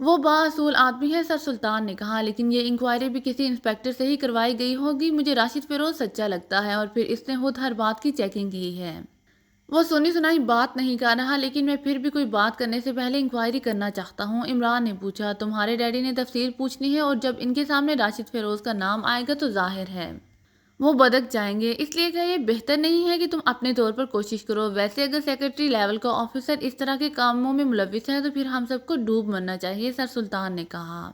وہ بااصول آدمی ہے، سر سلطان نے کہا، لیکن یہ انکوائری بھی کسی انسپیکٹر سے ہی کروائی گئی ہوگی۔ مجھے راشد فیروز سچا لگتا ہے اور پھر اس نے خود ہر بات کی چیکنگ کی ہے۔ وہ سنی سنائی بات نہیں کر رہا، لیکن میں پھر بھی کوئی بات کرنے سے پہلے انکوائری کرنا چاہتا ہوں۔ عمران نے پوچھا، تمہارے ڈیڈی نے تفصیل پوچھنی ہے اور جب ان کے سامنے راشد فیروز کا نام آئے گا تو ظاہر ہے وہ بدک جائیں گے، اس لیے کہ یہ بہتر نہیں ہے کہ تم اپنے طور پر کوشش کرو۔ ویسے اگر سیکرٹری لیول کا آفیسر اس طرح کے کاموں میں ملوث ہے تو پھر ہم سب کو ڈوب مرنا چاہیے، سر سلطان نے کہا۔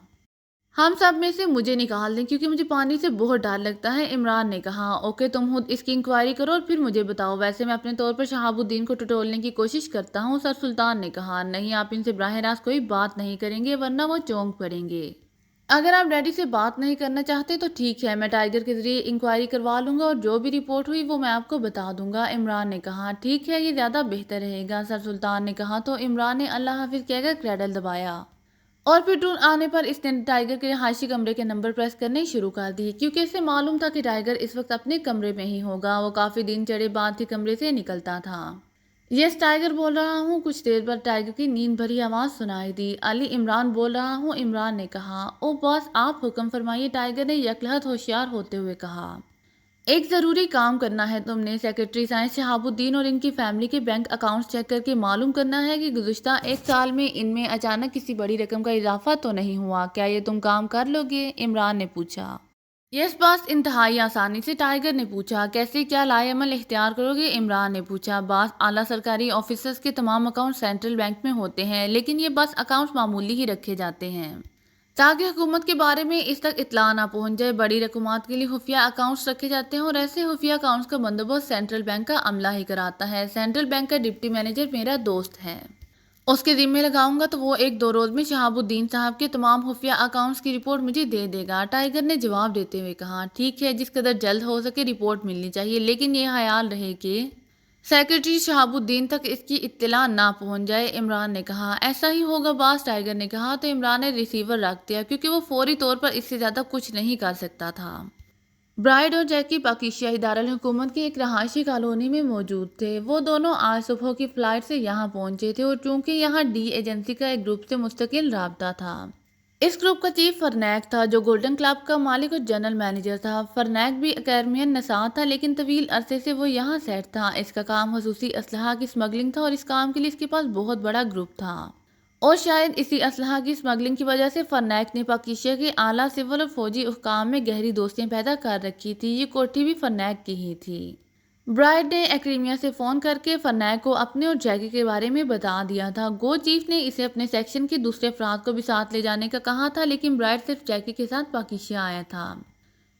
ہم سب میں سے مجھے نکال دیں کیونکہ مجھے پانی سے بہت ڈر لگتا ہے، عمران نے کہا۔ اوکے، تم خود اس کی انکوائری کرو اور پھر مجھے بتاؤ۔ ویسے میں اپنے طور پر شہاب الدین کو ٹٹولنے کی کوشش کرتا ہوں، سر سلطان نے کہا۔ نہیں، آپ ان سے براہ راست کوئی بات نہیں کریں گے ورنہ وہ چونک پڑیں گے۔ اگر آپ ڈیڈی سے بات نہیں کرنا چاہتے تو ٹھیک ہے، میں ٹائیگر کے ذریعے انکوائری کروا لوں گا اور جو بھی رپورٹ ہوئی وہ میں آپ کو بتا دوں گا، عمران نے کہا۔ ٹھیک ہے، یہ زیادہ بہتر رہے گا، سر سلطان نے کہا۔ تو عمران نے اللہ حافظ کہہ کر کریڈل دبایا اور پھر ٹون آنے پر اس نے ٹائیگر کے رہائشی کمرے کے نمبر پریس کرنے شروع کر دیے کیونکہ اسے معلوم تھا کہ ٹائیگر اس وقت اپنے کمرے میں ہی ہوگا۔ وہ کافی دن چڑھے بعد ہی کمرے سے نکلتا تھا۔ یس، ٹائیگر بول رہا ہوں۔ کچھ دیر بعد ٹائیگر کی نیند بھری آواز سنائی دی۔ علی، عمران بول رہا ہوں، عمران نے کہا۔ او باس، آپ حکم فرمائیے، ٹائیگر نے یکلحظ ہوشیار ہوتے ہوئے کہا۔ ایک ضروری کام کرنا ہے تم نے، سیکرٹری سائنس شہاب الدین اور ان کی فیملی کے بینک اکاؤنٹس چیک کر کے معلوم کرنا ہے کہ گزشتہ ایک سال میں ان میں اچانک کسی بڑی رقم کا اضافہ تو نہیں ہوا۔ کیا یہ تم کام کر لو گے؟ عمران نے پوچھا۔ یس باس، انتہائی آسانی سے، ٹائیگر نے پوچھا۔ کیسے، کیا لائے عمل اختیار کرو گے؟ عمران نے پوچھا۔ باس، اعلیٰ سرکاری آفیسرز کے تمام اکاؤنٹ سینٹرل بینک میں ہوتے ہیں، لیکن یہ بس اکاؤنٹس معمولی ہی رکھے جاتے ہیں تاکہ حکومت کے بارے میں اس تک اطلاع نہ پہنچ جائے۔ بڑی رقومات کے لیے خفیہ اکاؤنٹس رکھے جاتے ہیں اور ایسے خفیہ اکاؤنٹس کا بندوبست سینٹرل بینک کا عملہ ہی کراتا ہے۔ سینٹرل بینک کا ڈپٹی مینیجر میرا دوست ہے، اس کے ذمے لگاؤں گا تو وہ 1-2 روز میں شہاب الدین صاحب کے تمام خفیہ اکاؤنٹس کی رپورٹ مجھے دے دے گا، ٹائیگر نے جواب دیتے ہوئے کہا۔ ٹھیک ہے، جس قدر جلد ہو سکے رپورٹ ملنی چاہیے، لیکن یہ خیال رہے کہ سیکرٹری شہاب الدین تک اس کی اطلاع نہ پہنچ جائے، عمران نے کہا۔ ایسا ہی ہوگا باس، ٹائیگر نے کہا۔ تو عمران نے ریسیور رکھ دیا کیونکہ وہ فوری طور پر اس سے زیادہ کچھ نہیں کر سکتا تھا۔ برائڈ اور جیکی پاکیشیائی دارالحکومت کی ایک رہائشی کالونی میں موجود تھے۔ وہ دونوں آج صبح کی فلائٹ سے یہاں پہنچے تھے اور چونکہ یہاں ڈی ایجنسی کا ایک گروپ سے مستقل رابطہ تھا، اس گروپ کا چیف فرنیک تھا جو گولڈن کلب کا مالک اور جنرل مینیجر تھا۔ فرنیک بھی اکیرمین نژاد تھا لیکن طویل عرصے سے وہ یہاں سیٹ تھا۔ اس کا کام خصوصی اسلحہ کی اسمگلنگ تھا اور اس کام کے لیے اس کے پاس بہت بڑا گروپ تھا، اور شاید اسی اسلحہ کی اسمگلنگ کی وجہ سے فرنیک نے پاکیشیا کے اعلیٰ سول اور فوجی حکام میں گہری دوستیاں پیدا کر رکھی تھی۔ یہ کوٹھی بھی فرنیک کی ہی تھی۔ برائڈ نے ایکریمیا سے فون کر کے فرنیک کو اپنے اور جیکی کے بارے میں بتا دیا تھا۔ گو چیف نے اسے اپنے سیکشن کے دوسرے افراد کو بھی ساتھ لے جانے کا کہا تھا، لیکن برائڈ صرف جیکی کے ساتھ پاکیشیا آیا تھا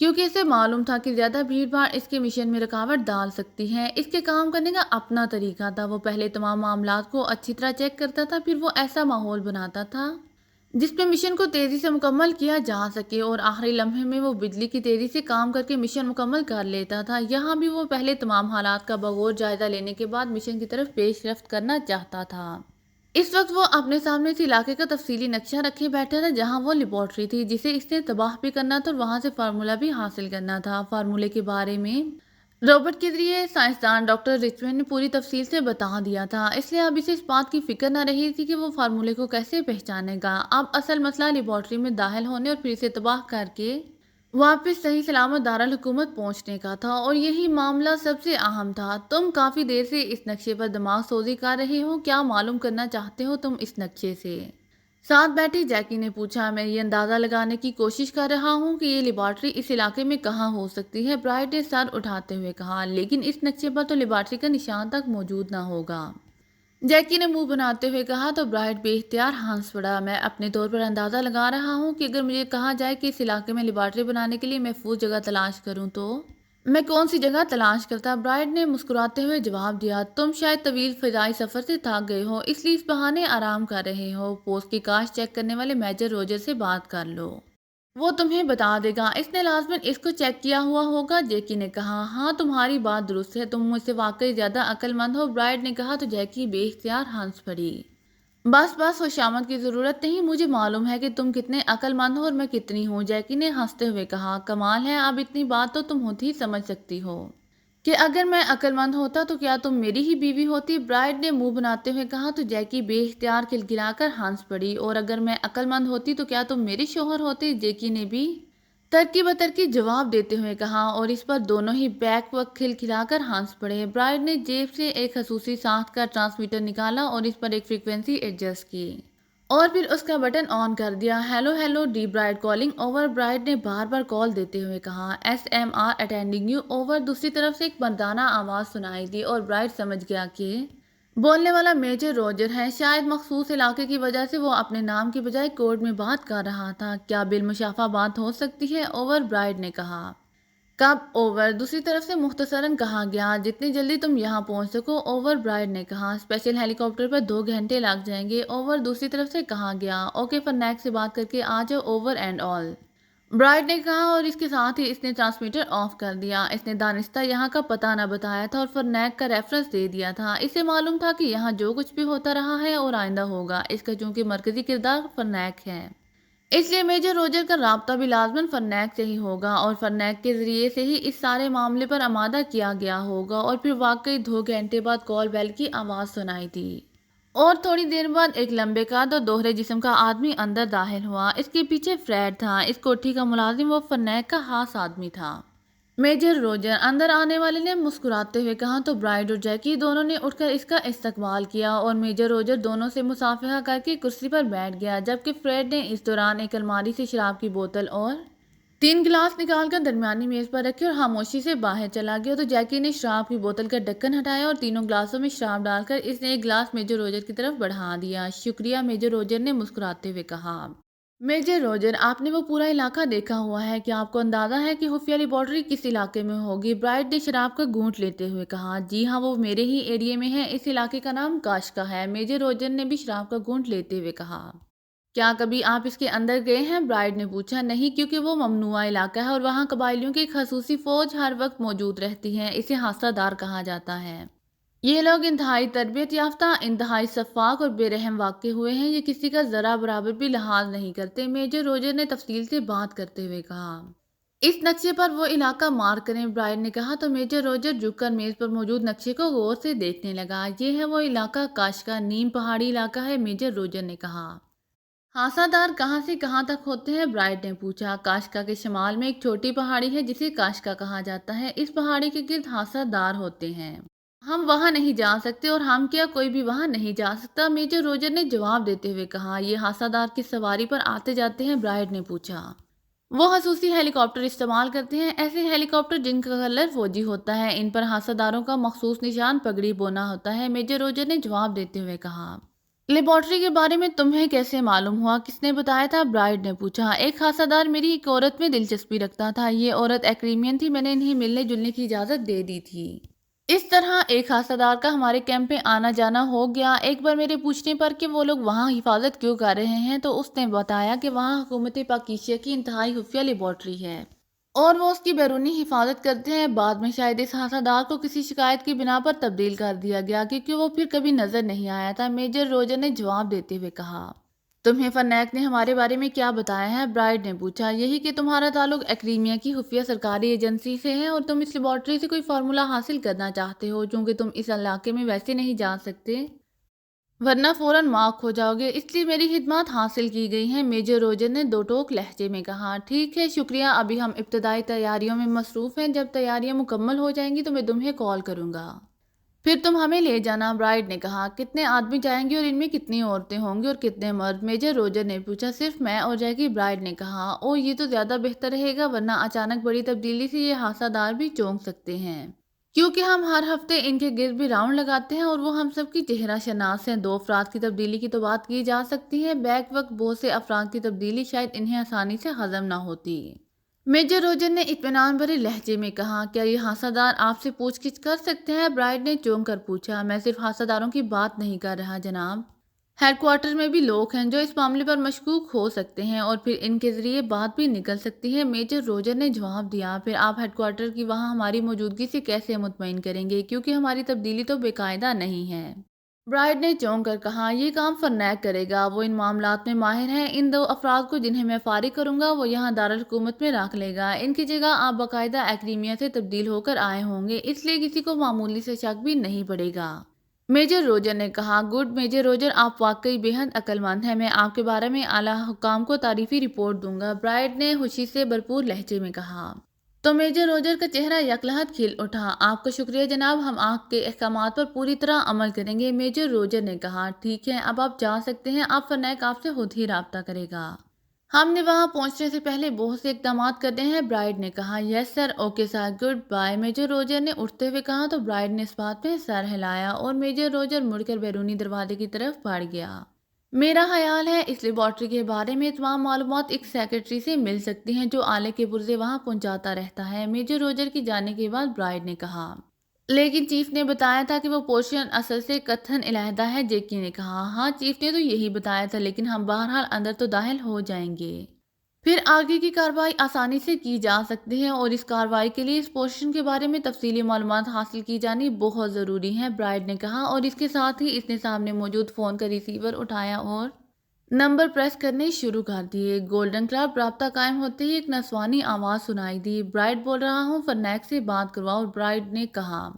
کیونکہ اسے معلوم تھا کہ زیادہ بھیڑ بھاڑ اس کے مشن میں رکاوٹ ڈال سکتی ہے۔ اس کے کام کرنے کا اپنا طریقہ تھا، وہ پہلے تمام معاملات کو اچھی طرح چیک کرتا تھا، پھر وہ ایسا ماحول بناتا تھا جس پہ مشن کو تیزی سے مکمل کیا جا سکے، اور آخری لمحے میں وہ بجلی کی تیزی سے کام کر کے مشن مکمل کر لیتا تھا۔ یہاں بھی وہ پہلے تمام حالات کا بغور جائزہ لینے کے بعد مشن کی طرف پیش رفت کرنا چاہتا تھا۔ اس وقت وہ اپنے سامنے اس علاقے کا تفصیلی نقشہ رکھے بیٹھا تھا جہاں وہ لیبارٹری تھی جسے اس نے تباہ بھی کرنا تھا اور وہاں سے فارمولہ بھی حاصل کرنا تھا۔ فارمولے کے بارے میں روبرٹ کے ذریعے سائنسدان ڈاکٹر رچمنڈ نے پوری تفصیل سے بتا دیا تھا، اس لیے اب اسے اس بات کی فکر نہ رہی تھی کہ وہ فارمولے کو کیسے پہچانے گا۔ اب اصل مسئلہ لیبارٹری میں داخل ہونے اور پھر اسے تباہ کر کے واپس صحیح سلامت دارالحکومت پہنچنے کا تھا، اور یہی معاملہ سب سے اہم تھا۔ تم کافی دیر سے اس نقشے پر دماغ سوزی کر رہے ہو، کیا معلوم کرنا چاہتے ہو تم اس نقشے سے؟ ساتھ بیٹھی جیکی نے پوچھا۔ میں یہ اندازہ لگانے کی کوشش کر رہا ہوں کہ یہ لیبارٹری اس علاقے میں کہاں ہو سکتی ہے، برائٹ نے سر اٹھاتے ہوئے کہا، لیکن اس نقشے پر تو لیبارٹری کا نشان تک موجود نہ ہوگا، جیکی نے منہ بناتے ہوئے کہا۔ تو برائٹ بے اختیار ہنس پڑا۔ میں اپنے طور پر اندازہ لگا رہا ہوں کہ اگر مجھے کہا جائے کہ اس علاقے میں لیبارٹری بنانے کے لیے محفوظ جگہ تلاش کروں تو میں کون سی جگہ تلاش کرتا؟ برائٹ نے مسکراتے ہوئے جواب دیا۔ تم شاید طویل فضائی سفر سے تھک گئے ہو، اس لیے اس بہانے آرام کر رہے ہو۔ پوسٹ کی کاشت چیک کرنے والے میجر روجر سے بات کر لو، وہ تمہیں بتا دے گا، اس نے لازماً اس کو چیک کیا ہوا ہوگا، جیکی نے کہا۔ ہاں، تمہاری بات درست ہے، تم مجھ سے واقعی زیادہ عقل مند ہو، برائٹ نے کہا۔ تو جیکی بے اختیار ہنس پڑی۔ بس خوشامد کی ضرورت نہیں، مجھے معلوم ہے کہ تم کتنے عقل مند ہو اور میں کتنی ہوں، جیکی نے ہنستے ہوئے کہا۔ کمال ہے، اب اتنی بات تو تم خود ہی سمجھ سکتی ہو کہ اگر میں عقل مند ہوتا تو کیا تم میری ہی بیوی ہوتی؟ برائڈ نے منہ بناتے ہوئے کہا تو جیکی بے اختیار کھلکھلا کر ہنس پڑی۔ اور اگر میں عقل مند ہوتی تو کیا تم میرے شوہر ہوتے؟ جیکی نے بھی ترکی بترکی جواب دیتے ہوئے کہا، اور اس پر دونوں ہی بیک وقت کھلکھلا کر ہنس پڑے۔ برائڈ نے جیب سے ایک خصوصی ساخت کا ٹرانسمیٹر نکالا اور اس پر ایک فریکوینسی ایڈجسٹ کی اور پھر اس کا بٹن آن کر دیا۔ Hello hello the bride calling over, bride نے بار بار کال دیتے ہوئے کہا۔ S M R attending you over, دوسری طرف سے ایک مردانہ آواز سنائی دی اور برائڈ سمجھ گیا کہ بولنے والا میجر روجر ہے۔ شاید مخصوص علاقے کی وجہ سے وہ اپنے نام کی بجائے کوڈ میں بات کر رہا تھا۔ کیا بالمشافہ بات ہو سکتی ہے اوور؟ برائڈ نے کہا۔ کب اوور؟ دوسری طرف سے مختصراً کہا گیا، جتنی جلدی تم یہاں پہنچ سکو اوور، برائڈ نے کہا۔ اسپیشل ہیلی کاپٹر پر 2 گھنٹے لگ جائیں گے اوور، دوسری طرف سے کہا گیا۔ اوکے، فرنیک سے بات کر کے آ جاؤ اوور اینڈ آل، برائڈ نے کہا، اور اس کے ساتھ ہی اس نے ٹرانسمیٹر آف کر دیا۔ اس نے دانستہ یہاں کا پتہ نہ بتایا تھا اور فرنیک کا ریفرنس دے دیا تھا۔ اسے معلوم تھا کہ یہاں جو کچھ بھی ہوتا رہا ہے اور آئندہ ہوگا، اس کا چونکہ مرکزی کردار فرنیک ہے، اس لیے میجر روجر کا رابطہ بھی لازماً فرنیک سے ہی ہوگا اور فرنیک کے ذریعے سے ہی اس سارے معاملے پر آمادہ کیا گیا ہوگا۔ اور پھر واقعی 2 گھنٹے بعد کال بیل کی آواز سنائی دی اور تھوڑی دیر بعد ایک لمبے قد اور دوہرے جسم کا آدمی اندر داخل ہوا۔ اس کے پیچھے فریڈ تھا، اس کوٹھی کا ملازم، وہ فرنیک کا خاص آدمی تھا۔ میجر روجر اندر آنے والے نے مسکراتے ہوئے کہا تو برائڈ اور جیکی دونوں نے اٹھ کر اس کا استقبال کیا اور میجر روجر دونوں سے مصافحہ کر کے کرسی پر بیٹھ گیا، جبکہ فریڈ نے اس دوران ایک الماری سے شراب کی بوتل اور 3 گلاس نکال کر درمیانی میز پر رکھے اور خاموشی سے باہر چلا گیا۔ تو جیکی نے شراب کی بوتل کا ڈھکن ہٹایا اور تینوں گلاسوں میں شراب ڈال کر اس نے ایک گلاس میجر روجر کی طرف بڑھا دیا۔ شکریہ، میجر روجر نے مسکراتے ہوئے کہا۔ میجر روجر، آپ نے وہ پورا علاقہ دیکھا ہوا ہے، کیا آپ کو اندازہ ہے کہ خفیہ لیبارٹری کس علاقے میں ہوگی؟ برائڈ نے شراب کا گھونٹ لیتے ہوئے کہا۔ جی ہاں، وہ میرے ہی ایریے میں ہے، اس علاقے کا نام کاشکا ہے، میجر روجر نے بھی شراب کا گھونٹ لیتے ہوئے کہا۔ کیا کبھی آپ اس کے اندر گئے ہیں؟ برائڈ نے پوچھا۔ نہیں، کیونکہ وہ ممنوعہ علاقہ ہے اور وہاں قبائلیوں کی ایک خصوصی فوج ہر وقت موجود رہتی ہے، اسے حاسہ دار کہا جاتا ہے۔ یہ لوگ انتہائی تربیت یافتہ، انتہائی شفاق اور بے رحم واقع ہوئے ہیں، یہ کسی کا ذرا برابر بھی لحاظ نہیں کرتے، میجر روجر نے تفصیل سے بات کرتے ہوئے کہا۔ اس نقشے پر وہ علاقہ مارک کریں، برائڈ نے کہا تو میجر روجر جھک کر میز پر موجود نقشے کو غور سے دیکھنے لگا۔ یہ ہے وہ علاقہ کاشکا، نیم پہاڑی علاقہ ہے، میجر روجر نے کہا۔ حاسہ دار کہاں سے کہاں تک ہوتے ہیں؟ برائڈ نے پوچھا۔ کاشکا کے شمال میں ایک چھوٹی پہاڑی ہے جسے کاشکا کہا جاتا ہے، اس پہاڑی کے گرد حاسہ دار ہوتے ہیں، ہم وہاں نہیں جا سکتے اور ہم کیا کوئی بھی وہاں نہیں جا سکتا، میجر روجر نے جواب دیتے ہوئے کہا۔ یہ حاسہ دار کی سواری پر آتے جاتے ہیں؟ برائڈ نے پوچھا۔ وہ خصوصی ہیلی کاپٹر استعمال کرتے ہیں، ایسے ہیلی کاپٹر جن کا کلر فوجی ہوتا ہے، ان پر حاسہ داروں کا مخصوص نشان پگڑی بونا ہوتا ہے، میجر روجر نے جواب دیتے ہوئے کہا۔ لیبارٹری کے بارے میں تمہیں کیسے معلوم ہوا؟ کس نے بتایا تھا؟ برائڈ نے پوچھا۔ ایک حاسہ دار میری ایک عورت میں دلچسپی رکھتا تھا، یہ عورت ایکریمین تھی، میں نے انہیں ملنے جلنے کی اجازت دے دی تھی۔ اس طرح ایک حاسہ دار کا ہمارے کیمپ میں آنا جانا ہو گیا۔ ایک بار میرے پوچھنے پر کہ وہ لوگ وہاں حفاظت کیوں کر رہے ہیں تو اس نے بتایا کہ وہاں حکومت پاکیزیہ کی انتہائی خفیہ لیبارٹری ہے اور وہ اس کی بیرونی حفاظت کرتے ہیں۔ بعد میں شاید اس حاسہ دار کو کسی شکایت کی بنا پر تبدیل کر دیا گیا کیونکہ وہ پھر کبھی نظر نہیں آیا تھا، میجر روجر نے جواب دیتے ہوئے کہا۔ تمہیں فرنیک نے ہمارے بارے میں کیا بتایا ہے؟ برائڈ نے پوچھا۔ یہی کہ تمہارا تعلق ایکریمیا کی خفیہ سرکاری ایجنسی سے ہے اور تم اس لیبارٹری سے کوئی فارمولہ حاصل کرنا چاہتے ہو، چونکہ تم اس علاقے میں ویسے نہیں جا سکتے ورنہ فوراً معاق ہو جاؤ گے، اس لیے میری خدمات حاصل کی گئی ہیں، میجر روجر نے دو ٹوک لہجے میں کہا۔ ٹھیک ہے، شکریہ، ابھی ہم ابتدائی تیاریوں میں مصروف ہیں، جب تیاریاں مکمل ہو جائیں گی تو میں تمہیں کال کروں گا، پھر تم ہمیں لے جانا، برائڈ نے کہا۔ کتنے آدمی جائیں گے اور ان میں کتنی عورتیں ہوں گی اور کتنے مرد؟ میجر روجر نے پوچھا۔ صرف میں اور جیکی، برائڈ نے کہا۔ اوہ، یہ تو زیادہ بہتر رہے گا، ورنہ اچانک بڑی تبدیلی سے یہ حاسہ دار بھی چونک سکتے ہیں، کیونکہ ہم ہر ہفتے ان کے گرد بھی راؤنڈ لگاتے ہیں اور وہ ہم سب کی چہرہ شناس ہیں۔ 2 افراد کی تبدیلی کی تو بات کی جا سکتی ہے، بیک وقت بہت سے افراد کی تبدیلی شاید انہیں آسانی سے ہضم نہ ہوتی، میجر روجر نے اطمینان بھرے لہجے میں کہا۔ کیا یہ حاسہ دار آپ سے پوچھ گچھ کر سکتے ہیں؟ برائڈ نے چونک کر پوچھا۔ میں صرف حاسہ داروں کی بات نہیں کر رہا جناب، ہیڈ کوارٹر میں بھی لوگ ہیں جو اس معاملے پر مشکوک ہو سکتے ہیں اور پھر ان کے ذریعے بات بھی نکل سکتی ہے، میجر روجر نے جواب دیا۔ پھر آپ ہیڈ کوارٹر کی وہاں ہماری موجودگی سے کیسے مطمئن کریں گے، کیونکہ ہماری تبدیلی تو بے قاعدہ نہیں ہے؟ برائڈ نے چونک کر کہا، یہ کام فرنیک کرے گا، وہ ان معاملات میں ماہر ہیں۔ ان 2 افراد کو جنہیں میں فارغ کروں گا وہ یہاں دارالحکومت میں رکھ لے گا۔ ان کی جگہ آپ باقاعدہ ایکڈیمیا سے تبدیل ہو کر آئے ہوں گے، اس لیے کسی کو معمولی سے شک بھی نہیں پڑے گا۔ میجر روجر نے کہا، گڈ میجر روجر، آپ واقعی بے حد عقل مند ہیں، میں آپ کے بارے میں اعلیٰ حکام کو تعریفی رپورٹ دوں گا۔ برائڈ نے خوشی سے بھرپور لہجے میں کہا۔ تو میجر روجر کا چہرہ یکلحظ کھل اٹھا۔ آپ کا شکریہ جناب، ہم آپ کے احکامات پر پوری طرح عمل کریں گے۔ میجر روجر نے کہا، ٹھیک ہے، اب آپ جا سکتے ہیں، آپ فرنیک آپ سے خود ہی رابطہ کرے گا۔ ہم نے وہاں پہنچنے سے پہلے بہت سے اقدامات کرنے ہیں۔ برائڈ نے کہا، yes sir, okay sir, goodbye, major Roger نے اٹھتے ہوئے کہا تو برائڈ نے اس بات پہ سر ہلایا اور میجر روجر مڑ کر بیرونی دروازے کی طرف بڑھ گیا۔ میرا خیال ہے اس لیبارٹری کے بارے میں تمام معلومات ایک سیکرٹری سے مل سکتی ہیں جو آلے کے پرزے وہاں پہنچاتا رہتا ہے، میجر روجر کی جانے کے بعد برائڈ نے کہا۔ لیکن چیف نے بتایا تھا کہ وہ پورشن اصل سے قطعاً علیحدہ ہے، جیکی نے کہا۔ ہاں چیف نے تو یہی بتایا تھا، لیکن ہم بہرحال اندر تو داخل ہو جائیں گے۔ پھر آگے کی کارروائی آسانی سے کی جا سکتی ہے اور اس کارروائی کے لیے اس پوزیشن کے بارے میں تفصیلی معلومات حاصل کی جانی بہت ضروری ہے، برائڈ نے کہا، اور اس کے ساتھ ہی اس نے سامنے موجود فون کا ریسیور اٹھایا اور نمبر پریس کرنے شروع کر دیے۔ گولڈن کلب رابطہ قائم ہوتے ہی ایک نسوانی آواز سنائی دی، برائڈ بول رہا ہوں، فرنیک سے بات کرواؤ۔ برائڈ نے کہا،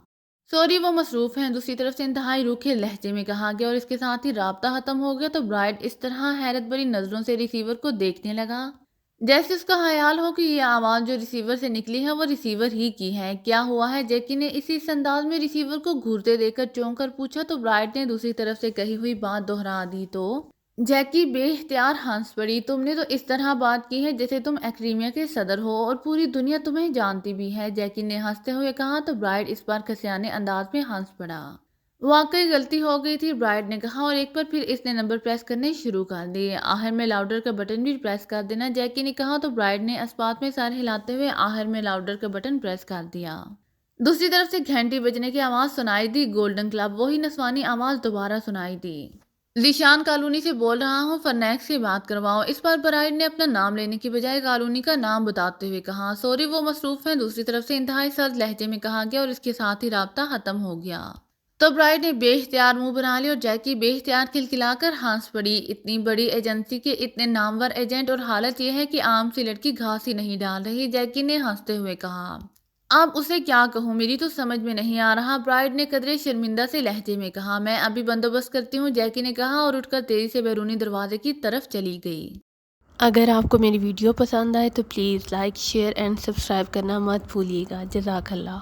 سوری وہ مصروف ہیں، دوسری طرف سے انتہائی روکھے لہجے میں کہا گیا، اور اس کے ساتھ ہی رابطہ ختم ہو گیا تو برائڈ اس طرح حیرت بھری نظروں سے ریسیور کو دیکھنے لگا جیسے اس کا خیال ہو کہ یہ آواز جو ریسیور سے نکلی ہے وہ ریسیور ہی کی ہے۔ کیا ہوا ہے؟ جیکی نے اس انداز میں ریسیور کو گھورتے دیکھ کر چونک کر پوچھا تو برائڈ نے دوسری طرف سے کہی ہوئی بات دہرا دی تو جیکی بے اختیار ہنس پڑی، تم نے تو اس طرح بات کی ہے جیسے تم ایکڈیمیا کے صدر ہو اور پوری دنیا تمہیں جانتی بھی ہے، جیکی نے ہنستے ہوئے کہا تو برائڈ اس بار کسیانے انداز میں ہنس پڑا۔ واقعی غلطی ہو گئی تھی، برائڈ نے کہا، اور ایک بار پھر اس نے نمبر پریس کرنے شروع کر دیے۔ آخر میں لاؤڈر کا بٹن بھی پریس کر دینا، جیکی نے کہا تو برائڈ نے اس بات میں سر ہلاتے ہوئے آخر میں لاؤڈر کا بٹن پریس کر دیا۔ دوسری طرف سے گھنٹی بجنے کی آواز سنائی دی، گولڈن کلب، وہی نسوانی آواز دوبارہ سنائی دی، ذیشان کالونی سے بول رہا ہوں، فرنیک سے بات کرواؤ۔ اس بار برائڈ نے اپنا نام لینے کی بجائے کالونی کا نام بتاتے ہوئے کہا، سوری وہ مصروف ہیں، دوسری طرف سے انتہائی سرد لہجے میں کہا گیا، اور اس کے ساتھ ہی رابطہ ختم ہو گیا۔ تو برائڈ نے بے اختیار منہ بنا لی اور جیکی بے اختیار کھلکھلا کر ہنس پڑی۔ اتنی بڑی ایجنسی کے اتنے نامور ایجنٹ اور حالت یہ ہے کہ عام سی لڑکی گھاس ہی نہیں ڈال رہی، جیکی نے ہنستے ہوئے کہا۔ اب اسے کیا کہوں، میری تو سمجھ میں نہیں آ رہا، برائڈ نے قدرے شرمندہ سے لہجے میں کہا۔ میں ابھی بندوبست کرتی ہوں، جیکی نے کہا اور اٹھ کر تیزی سے بیرونی دروازے کی طرف چلی گئی۔ اگر آپ کو میری ویڈیو پسند آئے تو please like, share and subscribe کرنا مت بھولیے گا۔ جزاک اللہ۔